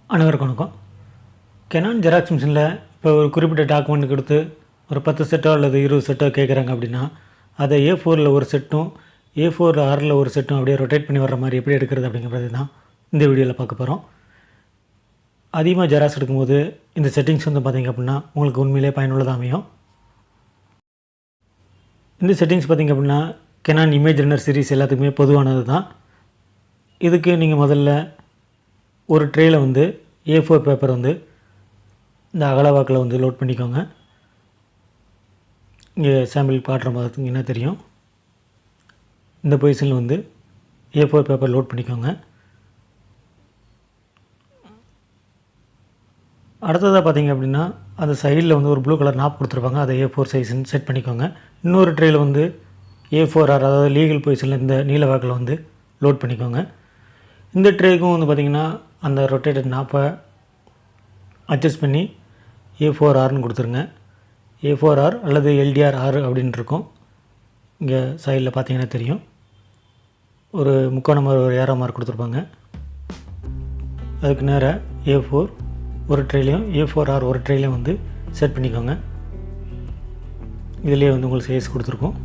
அனைவருக்கும் வணக்கம். Canon xerox மிஷினில் இப்போ ஒரு குறிப்பிட்ட டாக்குமெண்ட் கொடுத்து ஒரு 10 செட்டோ அல்லது 20 செட்டோ கேட்குறாங்க அப்படின்னா அதை A4ல் ஒரு செட்டும் A4 ஒரு செட்டும் அப்படியே ரொட்டேட் பண்ணி வர்ற மாதிரி எப்படி எடுக்கிறது அப்படிங்கிறது தான் இந்த வீடியோவில் பார்க்க போகிறோம். அதிகமாக ஜெராக்ஸ் எடுக்கும்போது இந்த செட்டிங்ஸ் வந்து பார்த்திங்க அப்படின்னா உங்களுக்கு உண்மையிலே பயனுள்ளதாக அமையும். இந்த செட்டிங்ஸ் பார்த்திங்க அப்படின்னா Canon ImageRUNNER சீரிஸ் எல்லாத்துக்குமே பொதுவானது தான். இதுக்கு நீங்கள் முதல்ல ஒரு ட்ரேயில் வந்து A4 பேப்பர் வந்து இந்த அகலவாக்கில் வந்து லோட் பண்ணிக்கோங்க. இங்கே சாம்பிள் காட்டுற பார்த்தீங்கன்னா தெரியும். இந்த பொசிஷனில் வந்து A4 பேப்பர் லோட் பண்ணிக்கோங்க. அடுத்ததாக பார்த்திங்க அப்படின்னா அந்த சைடில் வந்து ஒரு ப்ளூ கலர் நாப் கொடுத்துருப்பாங்க. அதை A4 சைஸ்ன்னு செட் பண்ணிக்கோங்க. இன்னொரு ட்ரேயில் வந்து A4R அதாவது லீகல் பொசிஷனில் இந்த நீல வாக்கில் வந்து லோட் பண்ணிக்கோங்க. இந்த ட்ரேக்கும் வந்து பார்த்திங்கன்னா அந்த ரொட்டேட்டட் நாப்பை அட்ஜஸ்ட் பண்ணி A4Rன்னு கொடுத்துருங்க. A4R அல்லது LDR6 அப்படின்னு இருக்கும். இங்கே சைடில் பார்த்தீங்கன்னா தெரியும். ஒரு முக்கோண மாதிரி ஒரு ஏரோ மார்க் கொடுத்துருப்பாங்க. அதுக்கு நேராக A4 ஒரு ட்ரேலையும் A4R ஒரு ட்ரேலையும் வந்து செட் பண்ணிக்கோங்க. இதிலே வந்து உங்களுக்கு சைஸ் கொடுத்துருக்கோம்.